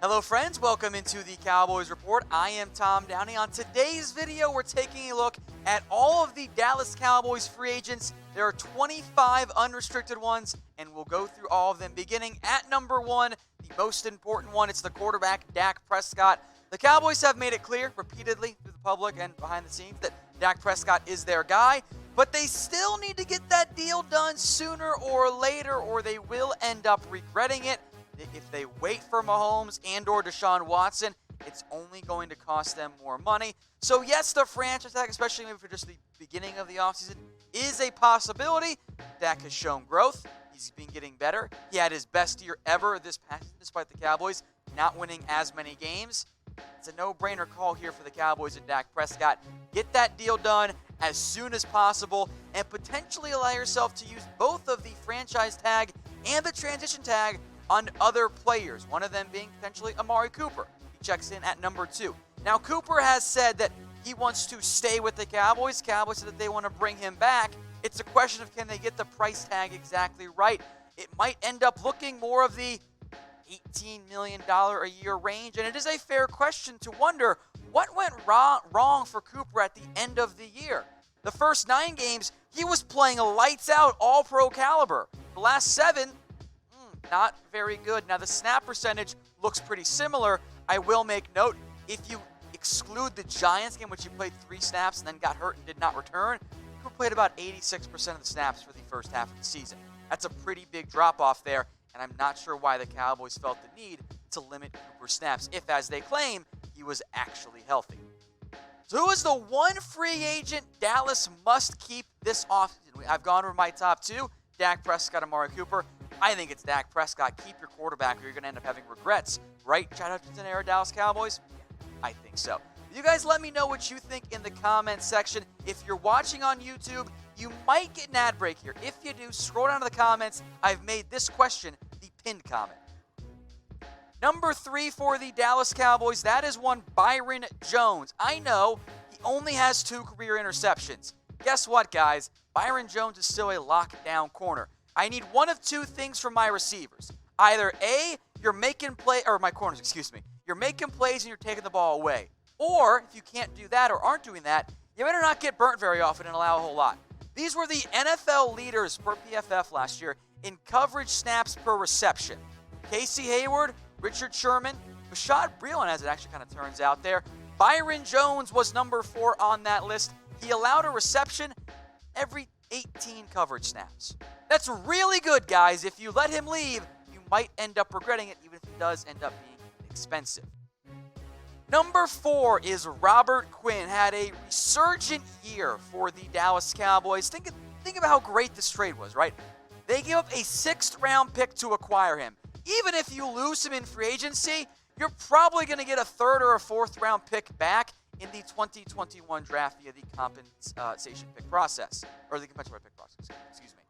Hello friends, welcome into the Cowboys Report. I am Tom Downey. On today's video, we're taking a look at all of the Dallas Cowboys free agents. There are 25 unrestricted ones, and we'll go through all of them, beginning at number 1, the most important one. It's the quarterback, Dak Prescott. The Cowboys have made it clear repeatedly to the public and behind the scenes that Dak Prescott is their guy, but they still need to get that deal done sooner or later, or they will end up regretting it. If they wait for Mahomes and or Deshaun Watson, it's only going to cost them more money. So yes, the franchise tag, especially maybe for just the beginning of the offseason, is a possibility. Dak has shown growth. He's been getting better. He had his best year ever this past season, despite the Cowboys not winning as many games. It's a no-brainer call here for the Cowboys and Dak Prescott. Get that deal done as soon as possible and potentially allow yourself to use both of the franchise tag and the transition tag on other players, one of them being potentially Amari Cooper. He checks in at number 2. Now, Cooper has said that he wants to stay with the Cowboys. Cowboys said that they want to bring him back. It's a question of can they get the price tag exactly right. It might end up looking more of the $18 million a year range, and it is a fair question to wonder what went wrong for Cooper at the end of the year. The first 9 games, he was playing a lights-out, all-pro caliber. The last 7, not very good. Now, the snap percentage looks pretty similar. I will make note, if you exclude the Giants game, which he played 3 snaps and then got hurt and did not return, Cooper played about 86% of the snaps for the first half of the season. That's a pretty big drop-off there, and I'm not sure why the Cowboys felt the need to limit Cooper's snaps if, as they claim, he was actually healthy. So who is the one free agent Dallas must keep this offseason? I've gone over my top 2, Dak Prescott and Amari Cooper. I think it's Dak Prescott. Keep your quarterback or you're going to end up having regrets. Right, Chad Hutchinson era Dallas Cowboys? I think so. You guys let me know what you think in the comments section. If you're watching on YouTube, you might get an ad break here. If you do, scroll down to the comments. I've made this question the pinned comment. Number 3 for the Dallas Cowboys, that is one Byron Jones. I know he only has 2 career interceptions. Guess what, guys? Byron Jones is still a lockdown corner. I need one of 2 things from my receivers. Either A, you're making play, or my corners, excuse me. You're making plays and you're taking the ball away. Or, if you can't do that or aren't doing that, you better not get burnt very often and allow a whole lot. These were the NFL leaders for PFF last year in coverage snaps per reception. Casey Hayward, Richard Sherman, Bashaud Breeland, as it actually kind of turns out there. Byron Jones was number 4 on that list. He allowed a reception every 18 coverage snaps. That's really good, guys. If you let him leave, you might end up regretting it, even if it does end up being expensive. Number 4 is Robert Quinn. Had a resurgent year for the Dallas Cowboys. Think about how great this trade was, right? They gave up a 6th-round pick to acquire him. Even if you lose him in free agency, you're probably going to get a 3rd or a 4th-round pick back in the 2021 draft via the compensation pick process, or the compensatory pick process, excuse me.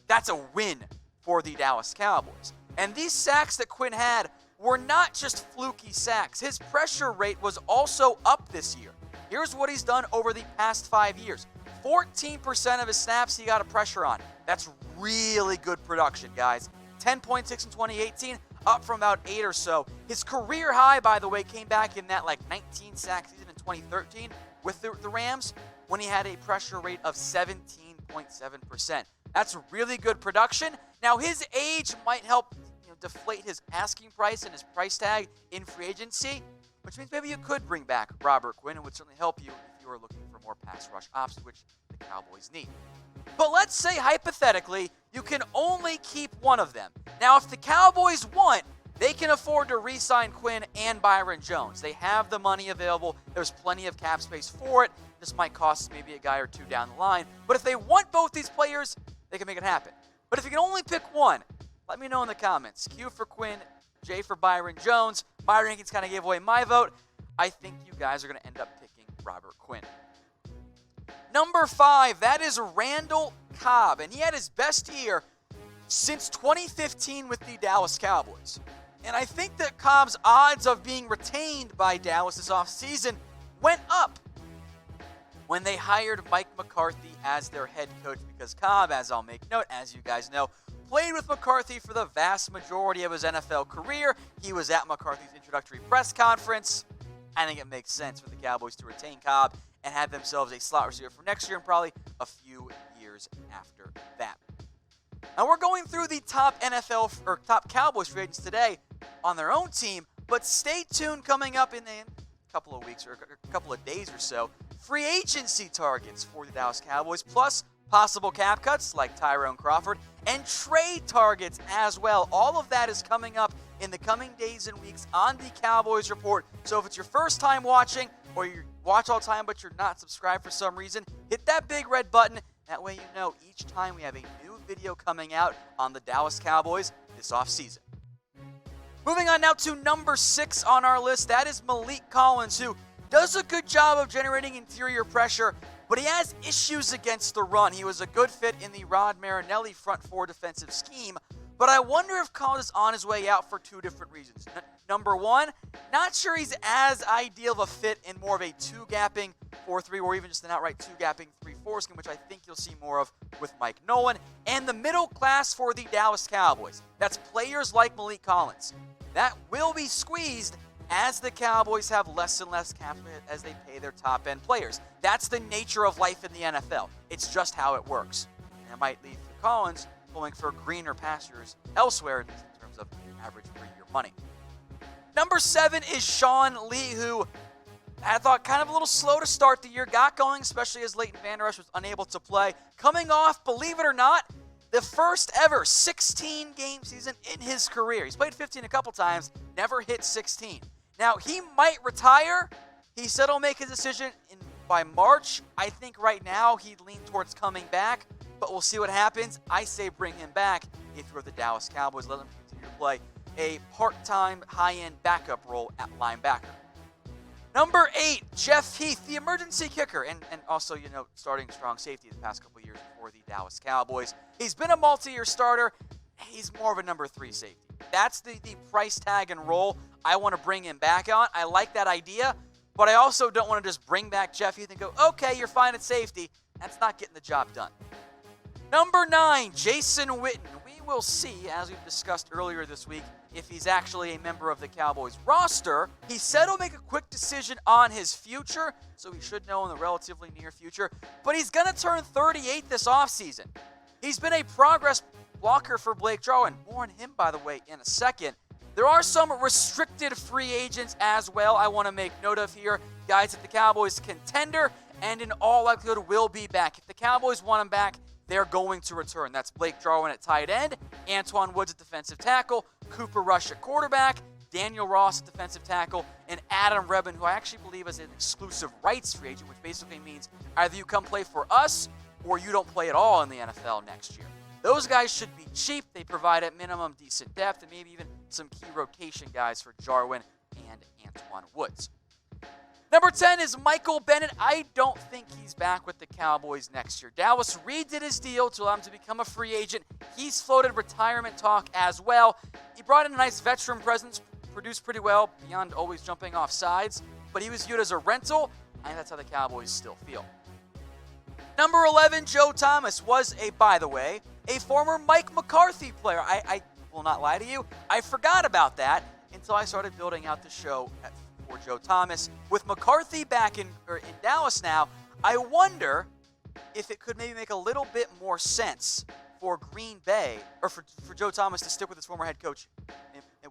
That's a win for the Dallas Cowboys. And these sacks that Quinn had were not just fluky sacks. His pressure rate was also up this year. Here's what he's done over the past 5 years. 14% of his snaps he got a pressure on. That's really good production, guys. 10.6 in 2018, up from about 8 or so. His career high, by the way, came back in that 19-sack season in 2013 with the Rams when he had a pressure rate of 17.7%. That's really good production. Now, his age might help deflate his asking price and his price tag in free agency, which means maybe you could bring back Robert Quinn. It would certainly help you if you are looking for more pass rush options, which the Cowboys need. But let's say, hypothetically, you can only keep one of them. Now, if the Cowboys want, they can afford to re-sign Quinn and Byron Jones. They have the money available. There's plenty of cap space for it. This might cost maybe a guy or 2 down the line. But if they want both these players, they can make it happen. But if you can only pick one, let me know in the comments. Q for Quinn, J for Byron Jones. My rankings kind of gave away my vote. I think you guys are going to end up picking Robert Quinn. Number 5, that is Randall Cobb, and he had his best year since 2015 with the Dallas Cowboys. And I think that Cobb's odds of being retained by Dallas this offseason went up when they hired Mike McCarthy as their head coach, because Cobb, as I'll make note, as you guys know, played with McCarthy for the vast majority of his NFL career. He was at McCarthy's introductory press conference. I think it makes sense for the Cowboys to retain Cobb and have themselves a slot receiver for next year and probably a few years after that. Now we're going through the top Cowboys free agents today on their own team, but stay tuned coming up in a couple of weeks or a couple of days or so. Free agency targets for the Dallas Cowboys, plus possible cap cuts like Tyrone Crawford, and trade targets as well. All of that is coming up in the coming days and weeks on the Cowboys Report. So if it's your first time watching, or you watch all the time but you're not subscribed for some reason, hit that big red button. That way you know each time we have a new video coming out on the Dallas Cowboys this offseason. Moving on now to number 6 on our list. That is Maliek Collins, who does a good job of generating interior pressure, but he has issues against the run. He was a good fit in the Rod Marinelli front four defensive scheme, but I wonder if Collins is on his way out for two different reasons. Number one, not sure he's as ideal of a fit in more of a two-gapping 4-3 or even just an outright two-gapping 3-4 scheme, which I think you'll see more of with Mike Nolan. And the middle class for the Dallas Cowboys. That's players like Maliek Collins. That will be squeezed as the Cowboys have less and less cap as they pay their top-end players. That's the nature of life in the NFL. It's just how it works. And it might lead to Collins going for greener pastures elsewhere in terms of average per-year money. Number 7 is Sean Lee, who I thought kind of a little slow to start the year, got going, especially as Leighton Vander Esch was unable to play. Coming off, believe it or not, the first ever 16-game season in his career. He's played 15 a couple times, never hit 16. Now, he might retire. He said he'll make his decision by March. I think right now he'd lean towards coming back, but we'll see what happens. I say bring him back if you're the Dallas Cowboys. Let him continue to play a part-time, high-end backup role at linebacker. Number 8, Jeff Heath, the emergency kicker, and also, starting strong safety the past couple years for the Dallas Cowboys. He's been a multi-year starter. He's more of a number 3 safety. That's the price tag and role I want to bring him back on. I like that idea, but I also don't want to just bring back Jeff Heath and go, okay, you're fine at safety. That's not getting the job done. Number 9, Jason Witten. We will see, as we've discussed earlier this week, if he's actually a member of the Cowboys roster. He said he'll make a quick decision on his future, so he should know in the relatively near future. But he's going to turn 38 this offseason. He's been a progress blocker for Blake Jarwin. More on him, by the way, in a second. There are some restricted free agents as well I want to make note of here. Guys at the Cowboys contender, and in all likelihood will be back. If the Cowboys want him back, they're going to return. That's Blake Jarwin at tight end, Antoine Woods at defensive tackle, Cooper Rush at quarterback, Daniel Ross at defensive tackle, and Adam Rebin, who I actually believe is an exclusive rights free agent, which basically means either you come play for us or you don't play at all in the NFL next year. Those guys should be cheap. They provide at minimum decent depth and maybe even some key rotation guys for Jarwin and Antoine Woods. Number 10 is Michael Bennett. I don't think he's back with the Cowboys next year. Dallas redid his deal to allow him to become a free agent. He's floated retirement talk as well. He brought in a nice veteran presence, produced pretty well beyond always jumping off sides, but he was viewed as a rental, and that's how the Cowboys still feel. Number 11, Joe Thomas, was by the way, a former Mike McCarthy player. I will not lie to you. I forgot about that until I started building out the show for Joe Thomas. With McCarthy back in Dallas now, I wonder if it could maybe make a little bit more sense for Green Bay, or for Joe Thomas to stick with his former head coach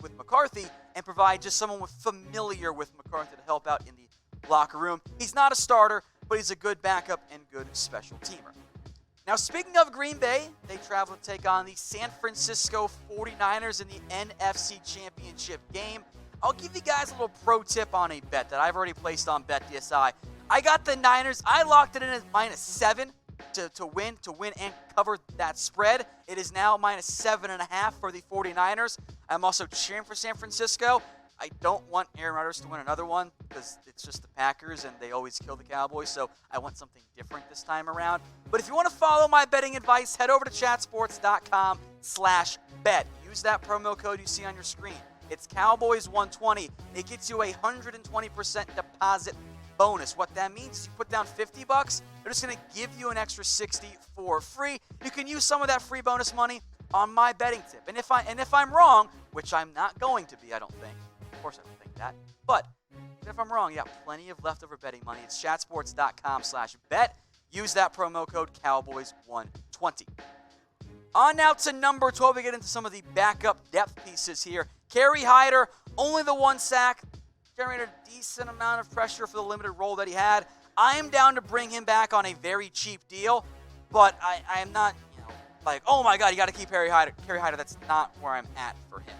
with McCarthy and provide just someone familiar with McCarthy to help out in the locker room. He's not a starter, but he's a good backup and good special teamer. Now, speaking of Green Bay, they travel to take on the San Francisco 49ers in the NFC Championship game. I'll give you guys a little pro tip on a bet that I've already placed on BetDSI. I got the Niners. I locked it in at -7 to win and cover that spread. It is now -7.5 for the 49ers. I'm also cheering for San Francisco. I don't want Aaron Rodgers to win another one because it's just the Packers and they always kill the Cowboys, so I want something different this time around. But if you want to follow my betting advice, head over to chatsports.com/bet. Use that promo code you see on your screen. It's Cowboys120. It gets you a 120% deposit bonus. What that means is you put down $50, they're just going to give you an extra $60 for free. You can use some of that free bonus money on my betting tip. And if I'm wrong, which I'm not going to be, I don't think. Of course I don't think that. But if I'm wrong, you got plenty of leftover betting money. It's chatsports.com/bet. Use that promo code Cowboys120. On now to number 12. We get into some of the backup depth pieces here. KERRY HYDER, only the 1 sack, generated a decent amount of pressure for the limited role that he had. I am down to bring him back on a very cheap deal, but I am not, like, oh my God, you got to keep KERRY HYDER. That's not where I'm at for him.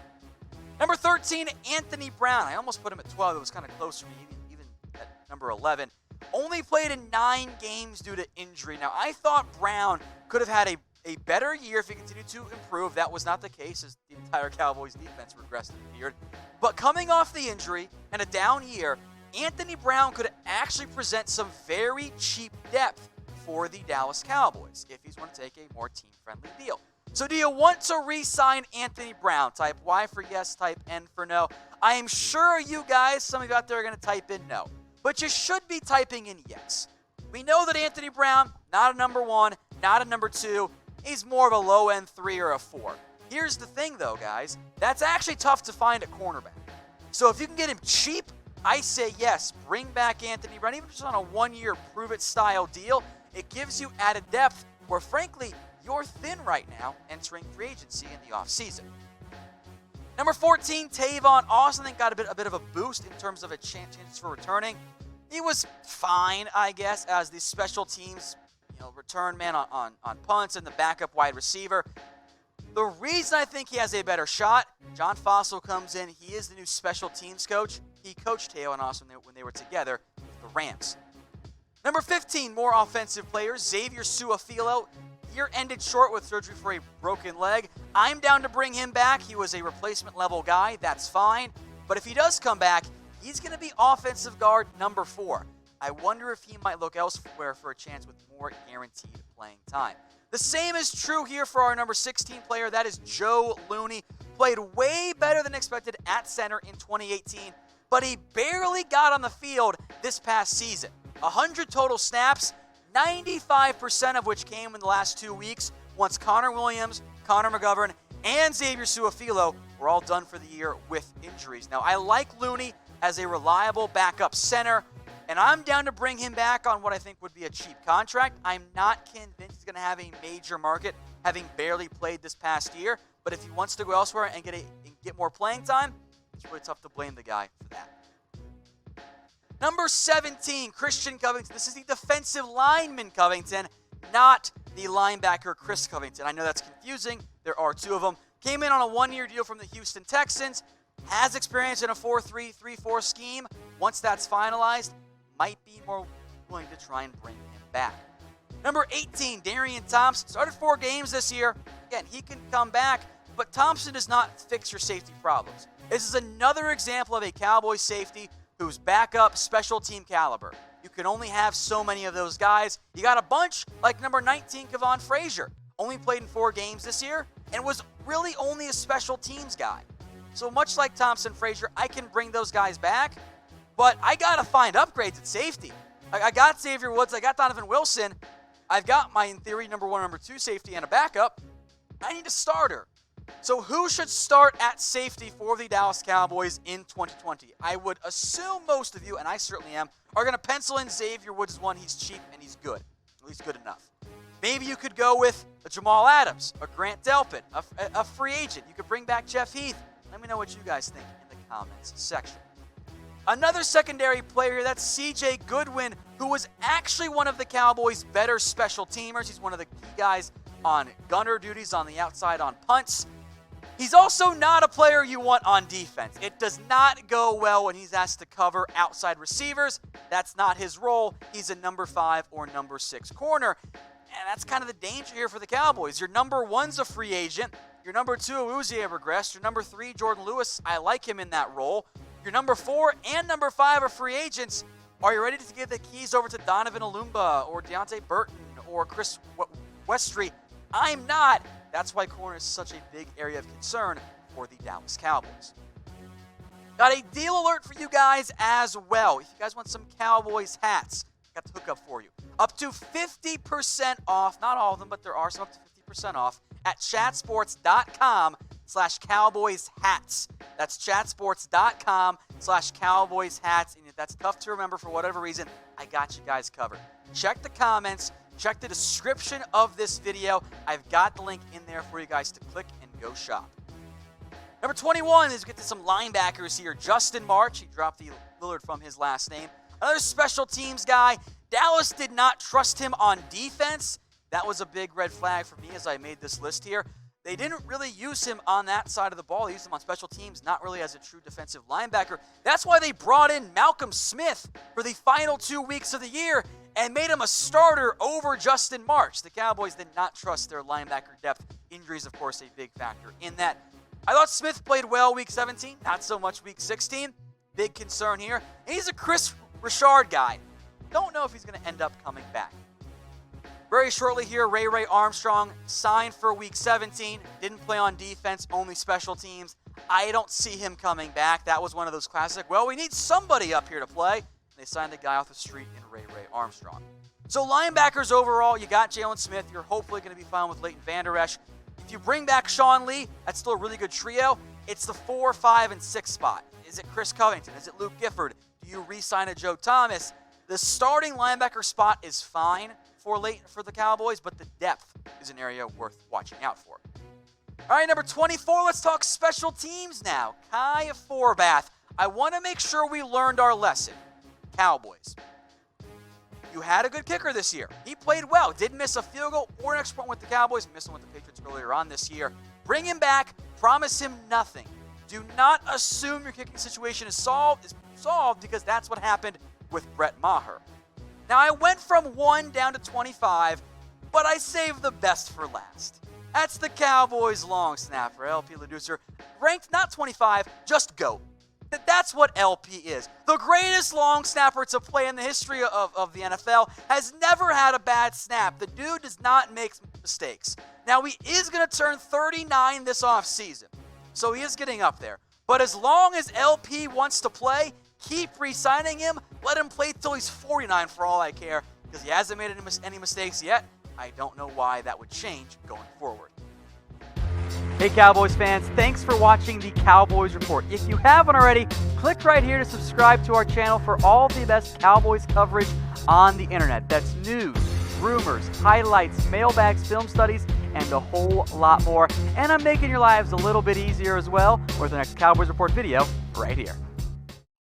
Number 13, Anthony Brown. I almost put him at 12. It was kind of close for me, even at number 11. Only played in 9 games due to injury. Now, I thought Brown could have had a better year if he continued to improve. That was not the case, as the entire Cowboys defense regressed and appeared. But coming off the injury and a down year, Anthony Brown could actually present some very cheap depth for the Dallas Cowboys if he's going to take a more team-friendly deal. So do you want to re-sign Anthony Brown? Type Y for yes, type N for no. I am sure you guys, some of you out there, are going to type in no. But you should be typing in yes. We know that Anthony Brown, not a number 1, not a number 2. He's more of a low-end 3 or a 4. Here's the thing, though, guys. That's actually tough to find at cornerback. So if you can get him cheap, I say yes. Bring back Anthony Brown, even just on a 1-year prove-it style deal. It gives you added depth where, frankly, you're thin right now entering free agency in the offseason. Number 14, Tavon Austin, I think got a bit of a boost in terms of a chance for returning. He was fine, I guess, as the special teams return man on punts and the backup wide receiver. The reason I think he has a better shot, John Fossil comes in. He is the new special teams coach. He coached Tavon Austin when they were together with the Rams. Number 15, more offensive players. Xavier Su'a-Filo. Year ended short with surgery for a broken leg. I'm down to bring him back. He was a replacement level guy. That's fine. But if he does come back, he's going to be offensive guard number 4. I wonder if he might look elsewhere for a chance with more guaranteed playing time. The same is true here for our number 16 player. That is Joe Looney. Played way better than expected at center in 2018, but he barely got on the field this past season. 100 total snaps, 95% of which came in the last 2 weeks once Connor Williams, Connor McGovern, and Xavier Su'a-Filo were all done for the year with injuries. Now, I like Looney as a reliable backup center, and I'm down to bring him back on what I think would be a cheap contract. I'm not convinced he's going to have a major market, having barely played this past year, but if he wants to go elsewhere and get more playing time, it's really tough to blame the guy for that. Number 17, Christian Covington. This is the defensive lineman Covington, not the linebacker Chris Covington. I know that's confusing. There are 2 of them. Came in on a 1-year deal from the Houston Texans. Has experience in a 4-3-3-4 scheme. Once that's finalized, might be more willing to try and bring him back. Number 18, DARIAN THOMPSON. Started 4 games this year. Again, he can come back, but Thompson does not fix your safety problems. This is another example of a Cowboys safety who's backup special team caliber. You can only have so many of those guys. You got a bunch like number 19, KAVON FRAZIER. Only played in 4 games this year and was really only a special teams guy. So much like Thompson, FRAZIER, I can bring those guys back, but I got to find upgrades at safety. I got Xavier Woods. I got Donovan Wilson. I've got my, in theory, number 1, number 2 safety and a backup. I need a starter. So who should start at safety for the Dallas Cowboys in 2020? I would assume most of you, and I certainly am, are going to pencil in Xavier Woods as one. He's cheap and he's good. At least good enough. Maybe you could go with a Jamal Adams, a Grant Delpit, a free agent. You could bring back Jeff Heath. Let me know what you guys think in the comments section. Another secondary player here, that's C.J. Goodwin, who was actually one of the Cowboys' better special teamers. He's one of the key guys on gunner duties on the outside on punts. He's also not a player you want on defense. It does not go well when he's asked to cover outside receivers. That's not his role. He's a number 5 or number 6 corner. And that's kind of the danger here for the Cowboys. Your number 1's a free agent. Your number 2, Uzi, regressed. Your number 3, Jordan Lewis, I like him in that role. Your number 4 and number 5 are free agents. Are you ready to give the keys over to Donovan Olumba or Deontay Burton or Chris Westry? I'm not. That's why corner is such a big area of concern for the Dallas Cowboys. Got a deal alert for you guys as well. If you guys want some Cowboys hats, got the hookup for you. Up to 50% off, not all of them, but there are some up to 50% off at chatsports.com/CowboysHats. That's chatsports.com/CowboysHats. And if that's tough to remember for whatever reason, I got you guys covered. Check the comments. Check the description of this video. I've got the link in there for you guys to click and go shop. Number 21 is we get to some linebackers here. Justin March, he dropped the Lillard from his last name. Another special teams guy. Dallas did not trust him on defense. That was a big red flag for me as I made this list here. They didn't really use him on that side of the ball. They used him on special teams, not really as a true defensive linebacker. That's why they brought in Malcolm Smith for the final 2 weeks of the year and made him a starter over Justin March. The Cowboys did not trust their linebacker depth. Injuries, of course, a big factor in that. I thought Smith played well week 17, not so much week 16. Big concern here. And he's a Chris Richard guy. Don't know if he's going to end up coming back. Very shortly here, Ray Armstrong signed for week 17. Didn't play on defense, only special teams. I don't see him coming back. That was one of those classic, well, we need somebody up here to play. They signed a guy off the street in Ray Armstrong. So linebackers overall, you got Jalen Smith. You're hopefully going to be fine with Leighton Vander Esch. If you bring back Sean Lee, that's still a really good trio. It's the 4, 5, and 6 spot. Is it Chris Covington? Is it Luke Gifford? Do you re-sign a Joe Thomas? The starting linebacker spot is fine for the Cowboys, but the depth is an area worth watching out for. All right, number 24, let's talk special teams now. Kai Forbath. I want to make sure we learned our lesson. Cowboys, you had a good kicker this year. He played well. Didn't miss a field goal or an extra point with the Cowboys. Missed one with the Patriots earlier on this year. Bring him back. Promise him nothing. Do not assume your kicking situation is solved because that's what happened with Brett Maher. Now, I went from 1 down to 25, but I saved the best for last. That's the Cowboys long snapper, L.P. Ladouceur. Ranked not 25, just GOAT. That's what L.P. is. The greatest long snapper to play in the history of the NFL, has never had a bad snap. The dude does not make mistakes. Now, he is going to turn 39 this offseason, so he is getting up there. But as long as L.P. wants to play, keep re-signing him. Let him play till he's 49 for all I care, because he hasn't made any mistakes yet. I don't know why that would change going forward. Hey Cowboys fans, thanks for watching the Cowboys Report. If you haven't already, click right here to subscribe to our channel for all the best Cowboys coverage on the internet. That's news, rumors, highlights, mailbags, film studies, and a whole lot more. And I'm making your lives a little bit easier as well with the next Cowboys Report video right here.